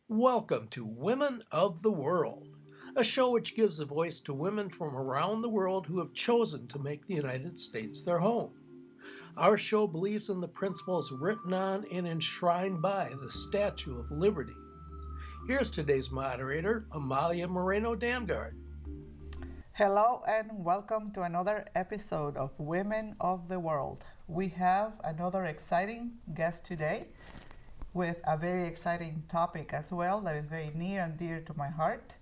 Welcome to Women of the World, a show which gives a voice to women from around the world who have chosen to make the United States their home. Our show believes in the principles written on and enshrined by the Statue of Liberty. Here's today's moderator, Amalia Moreno Damgard. Hello and welcome to another episode of Women of the World. We have another exciting guest today with a very exciting topic as well that is very near and dear to my heart.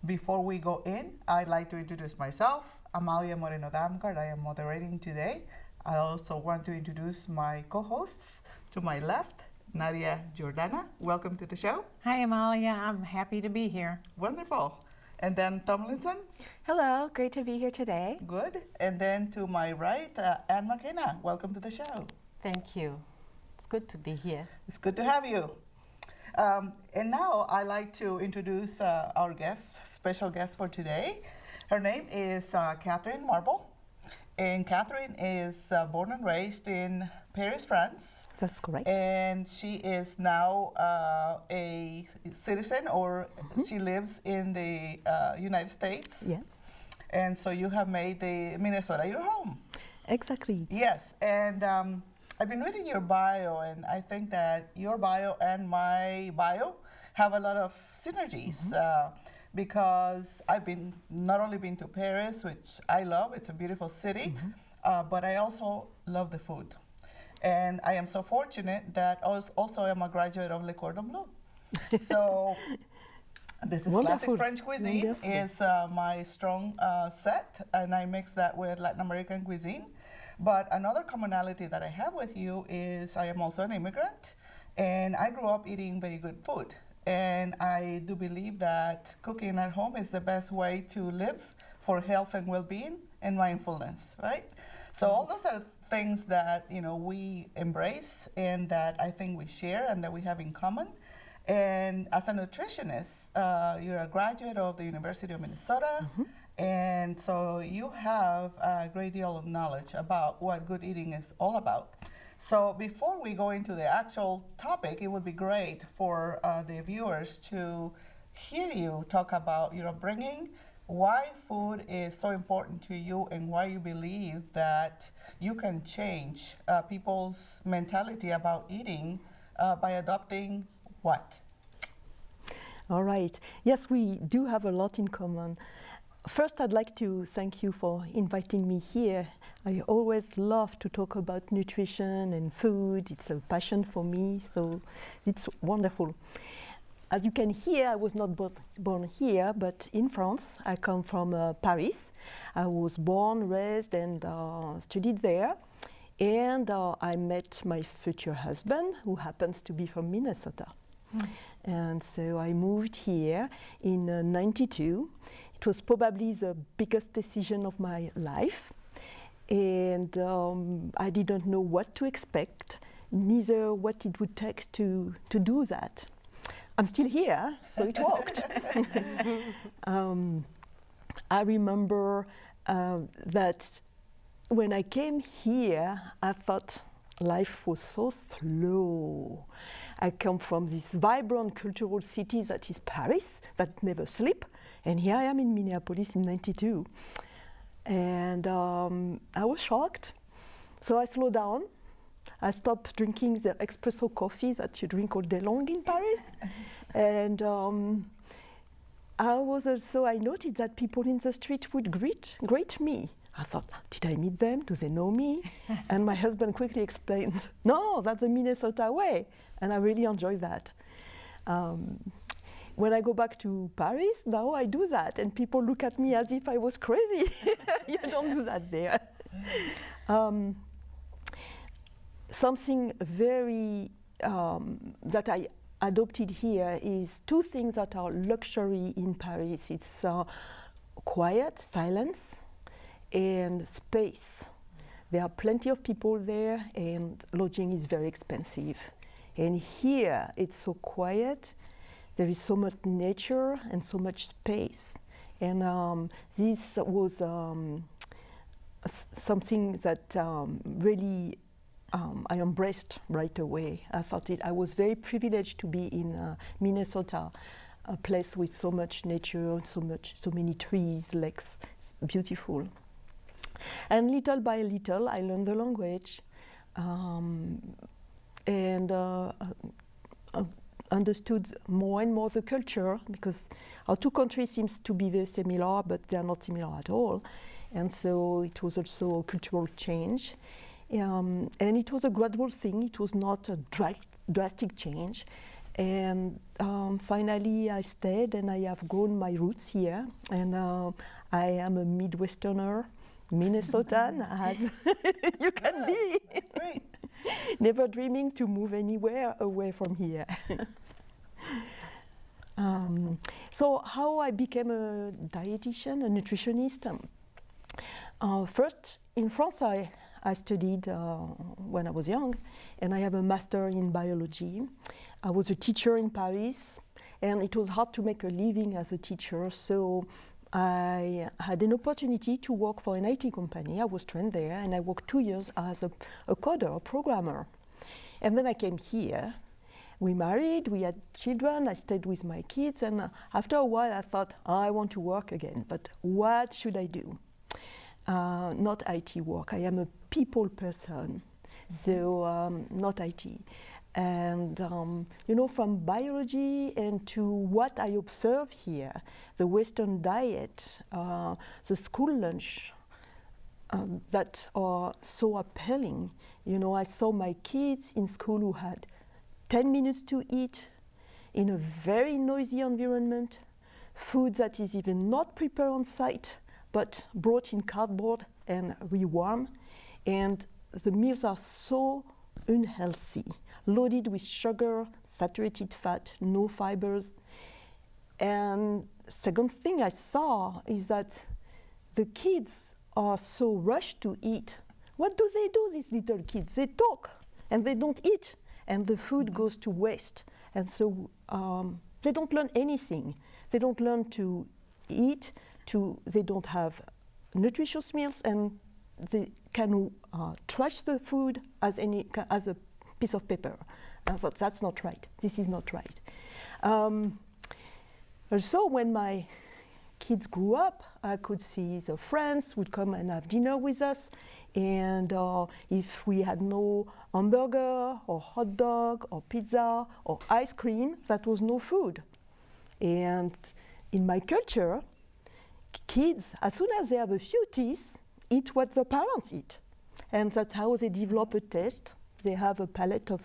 Before we go in, I'd like to introduce myself, Amalia Moreno Damgard. I am moderating today. I also want to introduce my co-hosts. To my left, Nadia Jordana. Welcome to the show. Hi, Amalia. I'm happy to be here. Wonderful. And then Tomlinson. Hello, great to be here today. Good. And then to my right, Anne McKenna. Welcome to the show. Thank you. It's good to be here. It's good to have you. And now I'd like to introduce our guest, special guest for today. Her name is Catherine Marble. And Catherine is born and raised in Paris, France. That's correct. And she is now a citizen, or she lives in the United States. Yes. And so you have made the Minnesota your home. Exactly. Yes, and I've been reading your bio, and I think that your bio and my bio have a lot of synergies because I've not only been to Paris, which I love, it's a beautiful city, but I also love the food. And I am so fortunate that I also am a graduate of Le Cordon Bleu. So this is Wonderful. classic French cuisine, Wonderful. is my strong set, and I mix that with Latin American cuisine. But another commonality that I have with you is I am also an immigrant, and I grew up eating very good food. And I do believe that cooking at home is the best way to live for health and well-being and mindfulness, right? So all those are things that we embrace and that I think we share and that we have in common. And as a nutritionist, you're a graduate of the University of Minnesota, and so you have a great deal of knowledge about what good eating is all about. So before we go into the actual topic, it would be great for the viewers to hear you talk about your upbringing, why food is so important to you, and why you believe that you can change people's mentality about eating by adopting what? All right. Yes, we do have a lot in common. First, I'd like to thank you for inviting me here. I always love to talk about nutrition and food. It's a passion for me, so it's wonderful. As you can hear, I was not born here, but in France. I come from Paris. I was born, raised, and studied there. And I met my future husband, who happens to be from Minnesota. And so I moved here in '92. It was probably the biggest decision of my life. And I didn't know what to expect, neither what it would take to do that. I'm still here, so it worked. I remember that when I came here, I thought life was so slow. I come from this vibrant cultural city that is Paris, that never sleeps, and here I am in Minneapolis in '92. And I was shocked, so I slowed down. I stopped drinking the espresso coffee that you drink all day long in Paris. And I noticed that people in the street would greet me. I thought, did I meet them? Do they know me? And my husband quickly explained, no, that's the Minnesota way. And I really enjoyed that. When I go back to Paris, now I do that. And people look at me as if I was crazy. You don't do that there. Something very that I adopted here is two things that are luxury in Paris. It's quiet, silence, and space. There are plenty of people there, and lodging is very expensive. And here it's so quiet. There is so much nature and so much space. And this was something that really I embraced right away. I was very privileged to be in Minnesota, a place with so much nature, so many trees, lakes. It's beautiful. And little by little, I learned the language, and understood more and more the culture, because our two countries seems to be very similar, but they are not similar at all. And so it was also a cultural change. And it was a gradual thing. It was not a drastic change. And finally I stayed, and I have grown my roots here. And I am a Midwesterner, Minnesotan, as you can be. Great. Never dreaming to move anywhere away from here. So how I became a dietitian, a nutritionist? First, in France, I studied when I was young, and I have a master in biology. I was a teacher in Paris, and it was hard to make a living as a teacher, so I had an opportunity to work for an IT company. I was trained there, and I worked 2 years as a coder, a programmer. And then I came here. We married, we had children, I stayed with my kids, and after a while I thought, I want to work again, but what should I do? Not IT work. I am a people person, so not IT. And you know, from biology and to what I observe here, the Western diet, the school lunch, that are so appealing. You know, I saw my kids in school who had 10 minutes to eat in a very noisy environment, food that is even not prepared on site, but brought in cardboard and rewarmed. And the meals are so unhealthy, loaded with sugar, saturated fat, no fibers. And second thing I saw is that the kids are so rushed to eat. What do, these little kids? They talk and they don't eat, and the food goes to waste. And so they don't learn anything. They don't learn to eat, they don't have nutritious meals, and they can trash the food as a piece of paper. I thought, that's not right. This is not right. Also, when my kids grew up, I could see the friends would come and have dinner with us, and if we had no hamburger or hot dog or pizza or ice cream, that was no food. And in my culture, kids, as soon as they have a few teeth, eat what the parents eat. And that's how they develop a taste. They have a palette of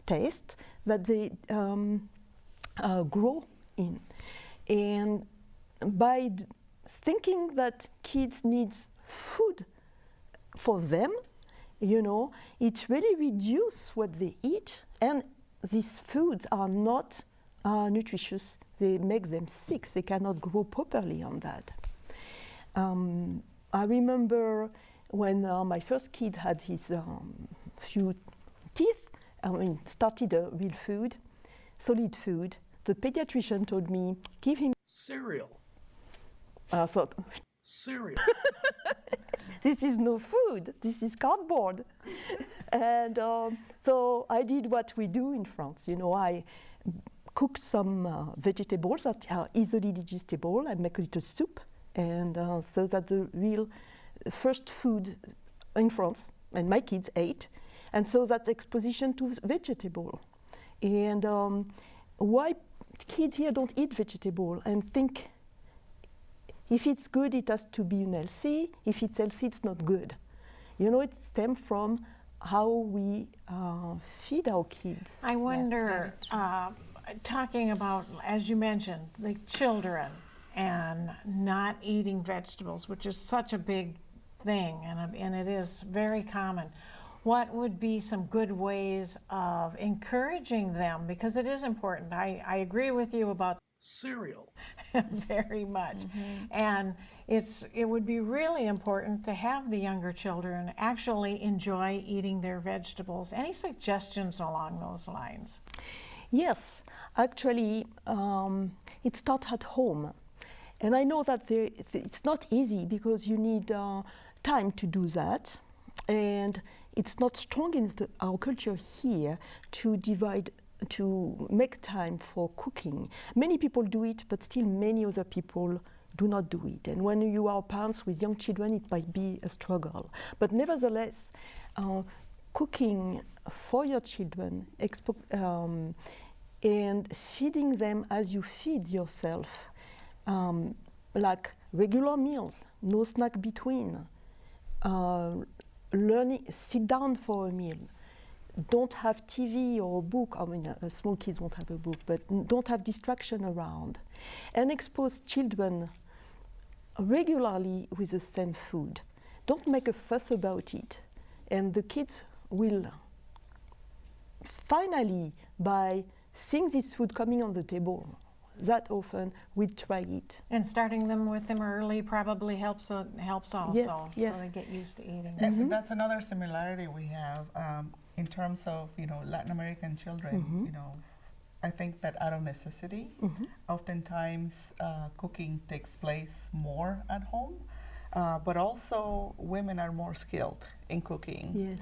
taste that they grow in. And by thinking that kids need food for them, you know, it really reduces what they eat, and these foods are not nutritious. They make them sick. They cannot grow properly on that. I remember when my first kid had his few teeth, started a real food, solid food. The pediatrician told me, give him Cereal. I thought, Cereal. this is no food, this is cardboard. And so I did what we do in France. You know, I cook some vegetables that are easily digestible. I make a little soup, and so that the real first food in France, and my kids ate, and so that's exposition to vegetable. And why kids here don't eat vegetable and think if it's good, it has to be unhealthy. If it's healthy, it's not good. You know, it stems from how we feed our kids. I wonder, talking about, as you mentioned, the children and not eating vegetables, which is such a big thing, and it is very common. What would be some good ways of encouraging them? Because it is important. I agree with you about Cereal. very much. And it would be really important to have the younger children actually enjoy eating their vegetables. Any suggestions along those lines? Yes, actually, it starts at home. And I know that it's not easy because you need time to do that. And it's not strong in our culture here to make time for cooking. Many people do it, but still many other people do not do it. And when you are parents with young children, it might be a struggle. But nevertheless, cooking for your children and feeding them as you feed yourself, like regular meals, no snack between, sit down for a meal, don't have TV or a book. I mean, small kids won't have a book, but don't have distraction around, and expose children regularly with the same food. Don't make a fuss about it, and the kids will finally, by seeing this food coming on the table that often, we try it. And starting them with them early probably helps also, Yes, so they get used to eating. And that's another similarity we have in terms of, you know, Latin American children. You know, I think that out of necessity, oftentimes cooking takes place more at home, but also women are more skilled in cooking. Yes.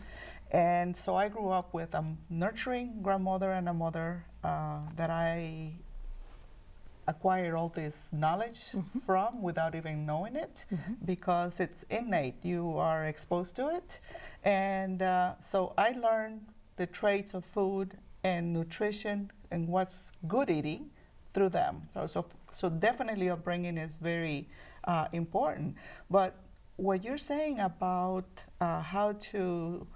And so I grew up with a nurturing grandmother and a mother that I acquired all this knowledge from without even knowing it, because it's innate. You are exposed to it. And so I learned the traits of food and nutrition and what's good eating through them. So definitely upbringing is very important. But what you're saying about how to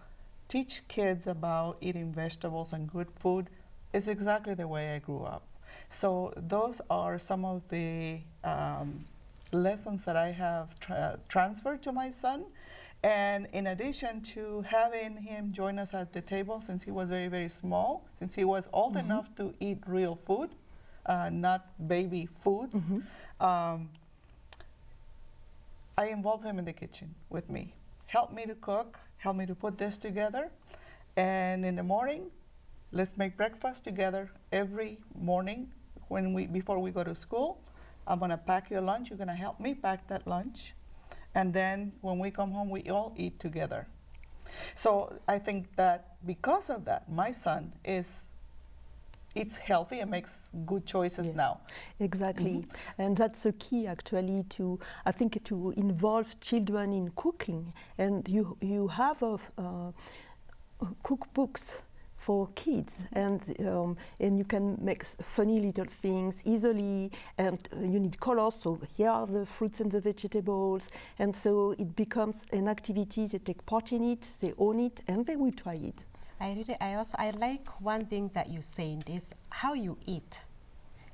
teach kids about eating vegetables and good food is exactly the way I grew up. So those are some of the lessons that I have transferred to my son. And in addition to having him join us at the table since he was very, very small, since he was old enough to eat real food, not baby foods, I involved him in the kitchen with me. Help me to cook, help me to put this together. And in the morning, let's make breakfast together every morning before we go to school. I'm gonna pack your lunch, you're gonna help me pack that lunch. And then when we come home, we all eat together. So I think that because of that, my son eats healthy and makes good choices now. Exactly, and that's the key actually to involve children in cooking. And you have cookbooks for kids, and you can make funny little things easily, and you need colors, so here are the fruits and the vegetables, and so it becomes an activity. They take part in it, they own it, and they will try it. I like one thing that you said is how you eat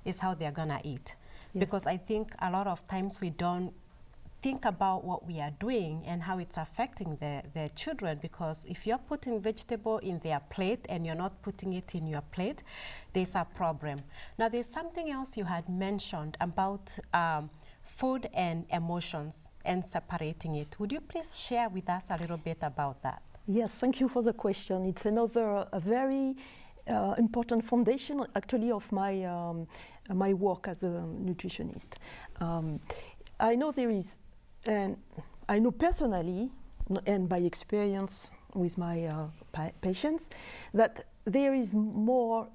is how they're gonna eat. Yes. Because I think a lot of times we don't think about what we are doing and how it's affecting the children, because if you're putting vegetable in their plate and you're not putting it in your plate, there's a problem. Now there's something else you had mentioned about food and emotions and separating it. Would you please share with us a little bit about that? Yes, thank you for the question. It's another very important foundation actually of my work as a nutritionist. I know there is, and I know personally and by experience with my patients, that there is more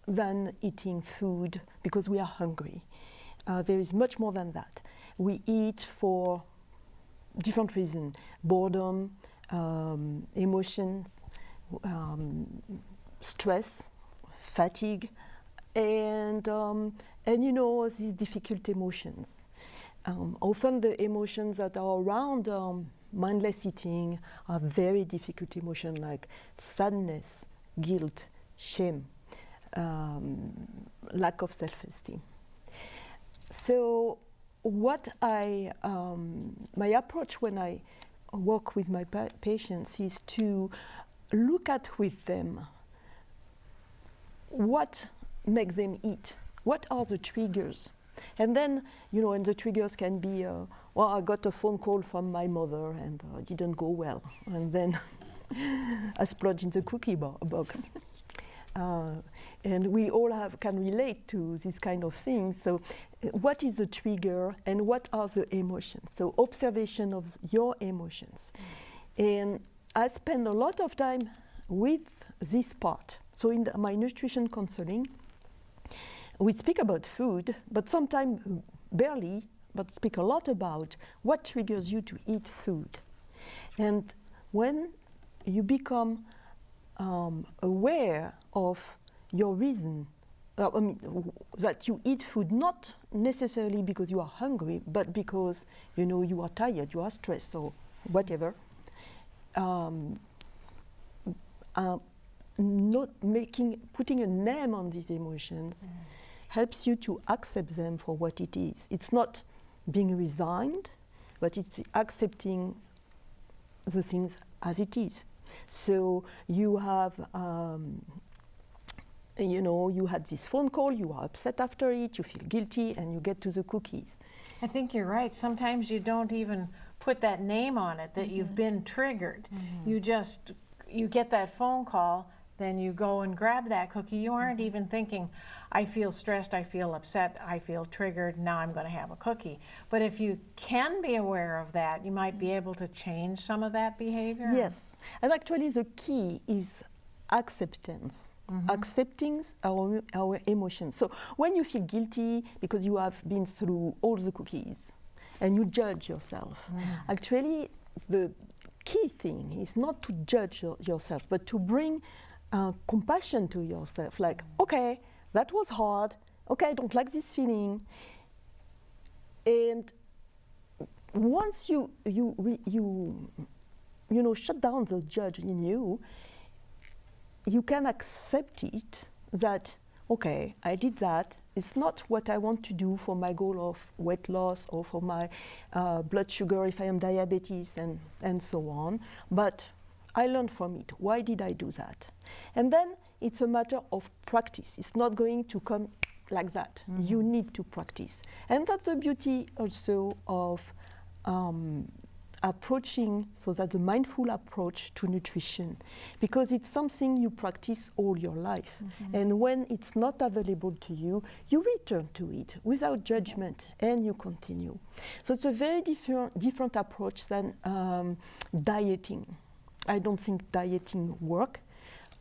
than eating food because we are hungry. There is much more than that. We eat for different reasons: boredom, emotions, stress, fatigue, and you know, these difficult emotions. Often the emotions that are around mindless eating are very difficult emotions, like sadness, guilt, shame, lack of self-esteem. So what my approach when I work with my patients is to look at with them what makes them eat, what are the triggers. And then, you know, and the triggers can be, well, I got a phone call from my mother and it didn't go well. And then I splurged in the cookie box. And we all can relate to this kind of thing. So what is the trigger and what are the emotions? So observation of your emotions. And I spend a lot of time with this part. So in my nutrition counseling, we speak about food, but sometimes barely, but speak a lot about what triggers you to eat food. And when you become aware of your reason, that you eat food not necessarily because you are hungry, but because you are tired, you are stressed, or whatever. Putting a name on these emotions helps you to accept them for what it is. It's not being resigned, but it's accepting the things as it is. So you have, you had this phone call, you are upset after it, you feel guilty, and you get to the cookies. I think you're right. Sometimes you don't even put that name on it, that you've been triggered. You get that phone call, then you go and grab that cookie. You aren't even thinking, I feel stressed, I feel upset, I feel triggered, now I'm going to have a cookie. But if you can be aware of that, you might be able to change some of that behavior. Yes, and actually the key is acceptance. Accepting our emotions. So when you feel guilty because you have been through all the cookies and you judge yourself, actually the key thing is not to judge yourself, but to bring compassion to yourself. Like, okay, that was hard. Okay, I don't like this feeling. And once you shut down the judge in you, you can accept it that, okay, I did that. It's not what I want to do for my goal of weight loss or for my blood sugar if I am diabetes and so on. But I learned from it. Why did I do that? And then it's a matter of practice. It's not going to come like that. You need to practice. And that's the beauty also of approaching, so that the mindful approach to nutrition, because it's something you practice all your life. And when it's not available to you, you return to it without judgment and you continue. So it's a very different approach than dieting. I don't think dieting works.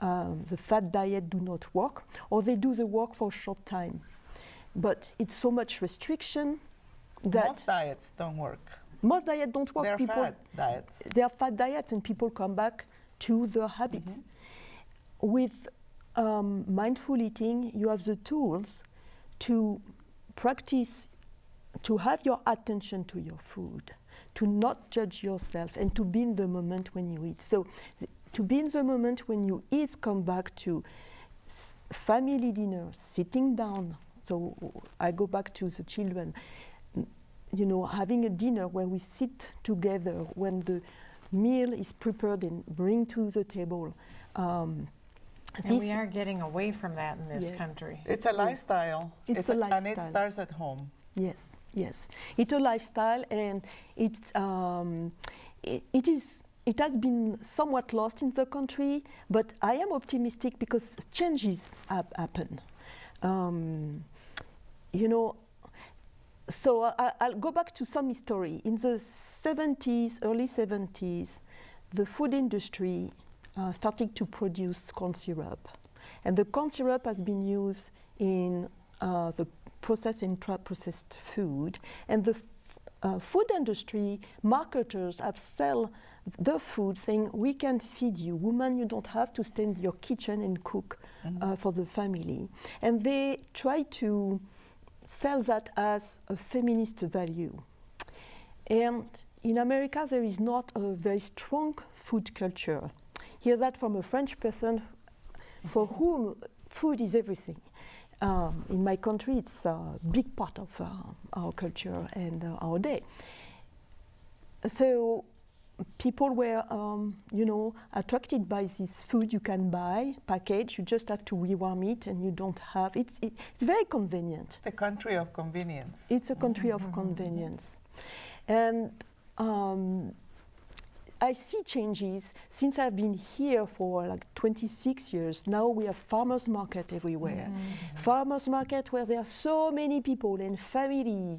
The fat diet do not work, or they do the work for a short time. But it's so much restriction that Most diets don't work. most diets don't work. They're fat diets. They are fat diets, and people come back to their habits. With mindful eating, you have the tools to practice, to have your attention to your food, to not judge yourself, and to be in the moment when you eat. So to be in the moment when you eat, come back to family dinner, sitting down. So I go back to the children, having a dinner where we sit together, when the meal is prepared and bring to the table. And we are getting away from that in this country. It's a lifestyle. It's a lifestyle. And it starts at home. Yes, yes. It's a lifestyle, and it's it has been somewhat lost in the country, but I am optimistic because changes happen. So I'll go back to some history. In the 70s, early 70s, the food industry started to produce corn syrup. And the corn syrup has been used in the processed and processed food. And the food industry marketers have sell the food saying, we can feed you. Woman, you don't have to stay in your kitchen and cook for the family. And they try to sell that as a feminist value. And in America, there is not a very strong food culture. Hear that from a French person for whom food is everything. In my country, it's a big part of our culture and our day. So people were, attracted by this food you can buy, package. You just have to rewarm it, and you don't have. It's very convenient. It's the country of convenience. It's a country of convenience, and I see changes since I've been here for like 26 years. Now we have farmers market everywhere. Farmers market where there are so many people and family,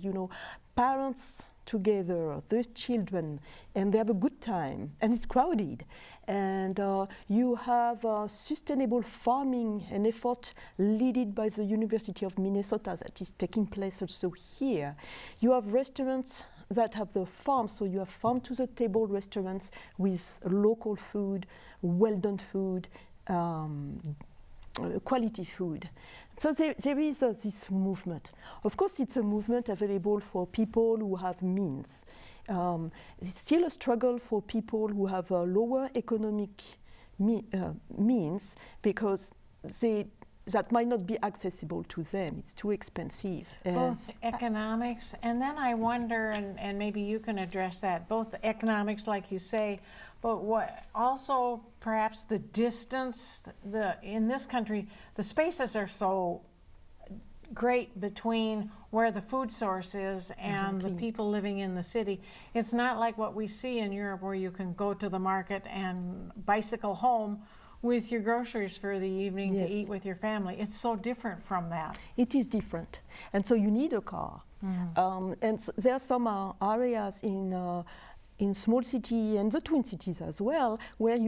parents together the children, and they have a good time, and it's crowded. And you have sustainable farming, an effort led by the University of Minnesota that is taking place also here. You have restaurants that have the farm, so you have farm-to-the-table restaurants with local food, well-done food, quality food. So there is this movement. Of course, it's a movement available for people who have means. It's still a struggle for people who have lower economic means, because that might not be accessible to them. It's too expensive. Both economics, and then I wonder, and maybe you can address that, both the economics, like you say, but what also perhaps the distance, in this country, the spaces are so great between where the food source is and the people living in the city. It's not like what we see in Europe, where you can go to the market and bicycle home with your groceries for the evening to eat with your family. It's so different from that. It is different, and so you need a car. And so there are some areas in small city and the Twin Cities as well, where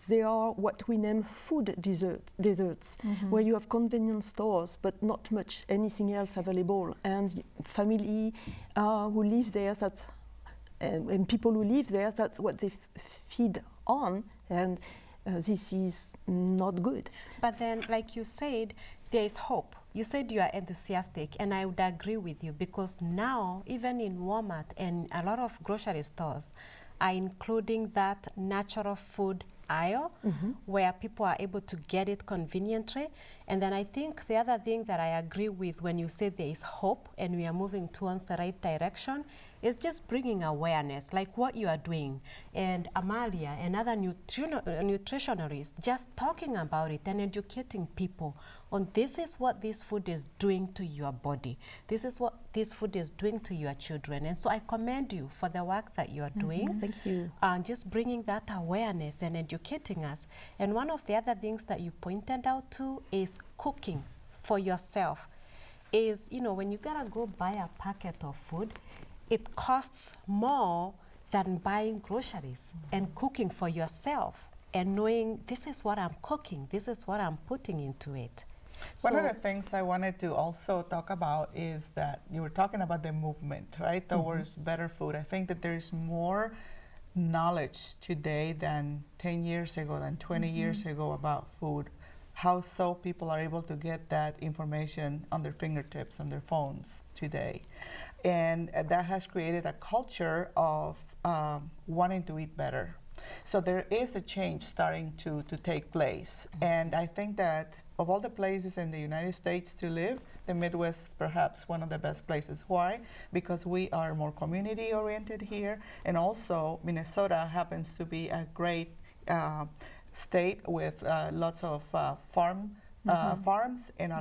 there are what we name food deserts, where you have convenience stores, but not much anything else available. And family who live there, and people who live there, that's what they feed on, and this is not good. But then, like you said, there is hope. You said you are enthusiastic, and I would agree with you, because now, even in Walmart and a lot of grocery stores are including that natural food aisle where people are able to get it conveniently. And then I think the other thing that I agree with when you say there is hope and we are moving towards the right direction is just bringing awareness, like what you are doing. And Amalia and other nutritionalists just talking about it and educating people on this is what this food is doing to your body. This is what this food is doing to your children. And so I commend you for the work that you are doing. Thank you. Just bringing that awareness and educating us. And one of the other things that you pointed out too is cooking for yourself. Is, you know, when you gotta go buy a packet of food, it costs more than buying groceries and cooking for yourself and knowing this is what I'm cooking, this is what I'm putting into it. One of the things I wanted to also talk about is that you were talking about the movement, right, towards better food. I think that there's more knowledge today than 10 years ago, than 20 years ago about food. How so people are able to get that information on their fingertips, on their phones today. And that has created a culture of wanting to eat better. So there is a change starting to take place. And I think that of all the places in the United States to live, the Midwest is perhaps one of the best places. Why? Because we are more community oriented here, and also Minnesota happens to be a great state with lots of farms and a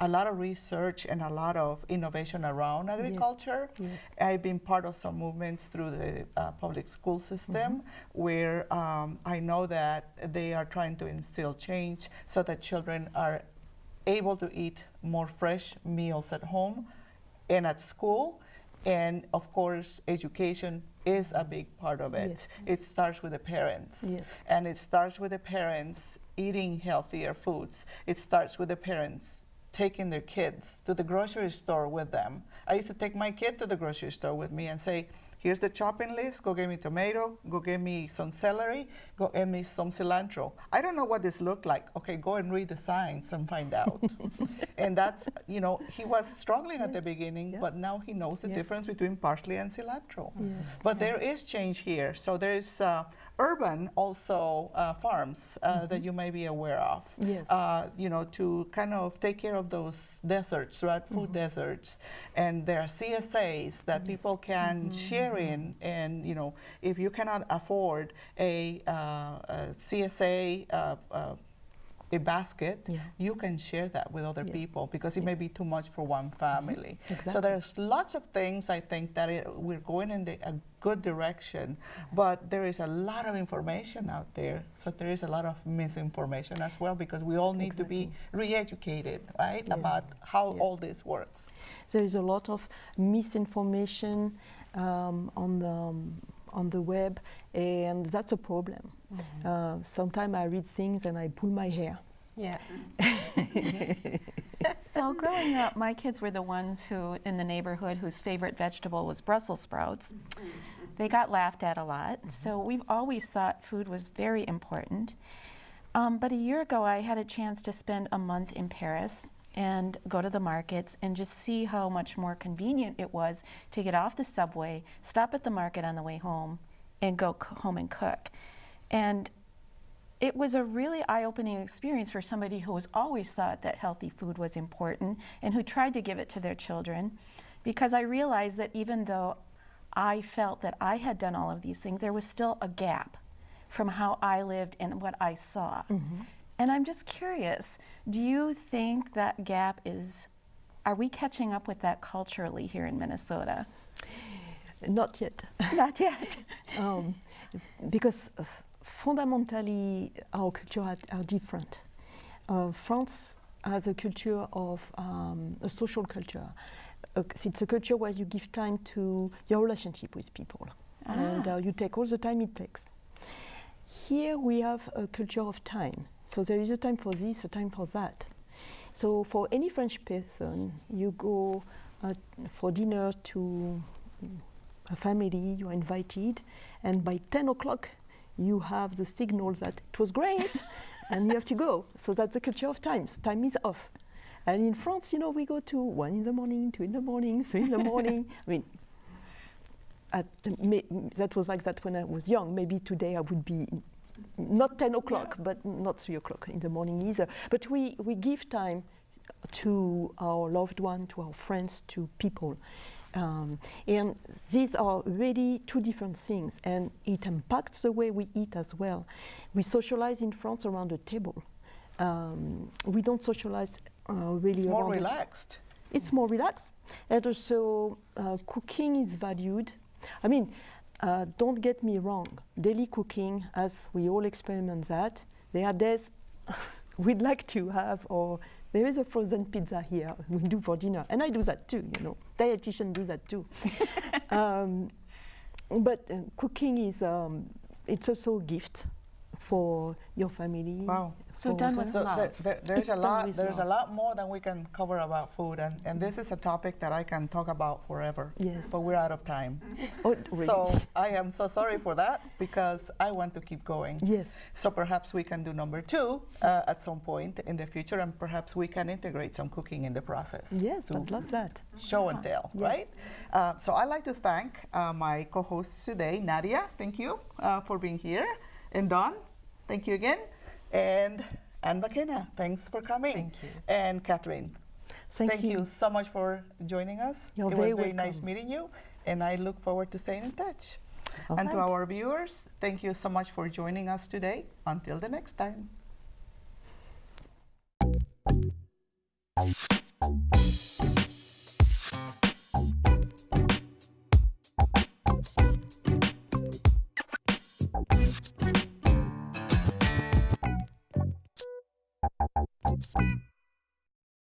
lot of research and a lot of innovation around agriculture. Yes. I've been part of some movements through the public school system where I know that they are trying to instill change so that children are able to eat more fresh meals at home and at school. And of course, education is a big part of it. Yes. It starts with the parents. Yes. And it starts with the parents eating healthier foods. It starts with the parents taking their kids to the grocery store with them. I used to take my kid to the grocery store with me and say, here's the shopping list, go get me tomato, go get me some celery, go get me some cilantro. I don't know what this looked like. Okay, go and read the signs and find out. And that's, you know, he was struggling at the beginning, but now he knows the difference between parsley and cilantro. But there is change here. So there is urban also farms that you may be aware of. Yes. You know, to kind of take care of those deserts, right? Food deserts. And there are CSAs that people can share in. And, you know, if you cannot afford a CSA a basket, Yeah. you can share that with other Yes. people because it may be too much for one family. So Exactly. there's lots of things I think that we're going in a good direction, but there is a lot of information out there. So there is a lot of misinformation as well because we all need to be re-educated, right, Yes. about how Yes. all this works. There is a lot of misinformation on the web, and that's a problem. Sometimes I read things and I pull my hair. Yeah. So growing up, my kids were the ones who, in the neighborhood, whose favorite vegetable was Brussels sprouts. They got laughed at a lot. So we've always thought food was very important. But a year ago, I had a chance to spend a month in Paris and go to the markets and just see how much more convenient it was to get off the subway, stop at the market on the way home, and go home and cook. And it was a really eye-opening experience for somebody who has always thought that healthy food was important and who tried to give it to their children, because I realized that even though I felt that I had done all of these things, there was still a gap from how I lived and what I saw. And I'm just curious, do you think that gap are we catching up with that culturally here in Minnesota? Not yet. Not yet. Because fundamentally our cultures are different. France has a culture of a social culture. It's a culture where you give time to your relationship with people, and you take all the time it takes. Here we have a culture of time. So there is a time for this, a time for that. So for any French person, you go for dinner to a family, you are invited, and by 10 o'clock, you have the signal that it was great, and you have to go. So that's the culture of time. So time is off. And in France, you know, we go to 1 in the morning, 2 in the morning, 3 in the morning. I mean, that was like that when I was young. Maybe today I would be not 10 o'clock, but not 3 o'clock in the morning either. But we give time to our loved one, to our friends, to people. And these are really two different things, and it impacts the way we eat as well. We socialize in France around a table. We don't socialize really It's more around relaxed. It's more relaxed, and also cooking is valued. I mean, don't get me wrong, daily cooking, as we all experiment that, there are days we'd like to have, or there is a frozen pizza here we do for dinner, and I do that too, you know. Dietitians do that too. But cooking is, it's also a gift for your family. Wow. So for- done with So love. there's It's a done lot. with There's a love. lot more than we can cover about food, and this is a topic that I can talk about forever. Yes. But we're out of time. Oh, really? So I am so sorry for that because I want to keep going. Yes. So perhaps we can do number 2 at some point in the future, and perhaps we can integrate some cooking in the process. Yes, to I'd love that. show and tell, Yes. right? So I'd like to thank my co-hosts today, Nadia, thank you for being here, and Dawn, thank you again, and Anne McKenna, thanks for coming. Thank you. And Catherine, Thank you. so much for joining us. You're it very was very nice welcome. meeting you, and I look forward to staying in touch. All And to right. our viewers, thank you so much for joining us today. Until the next time.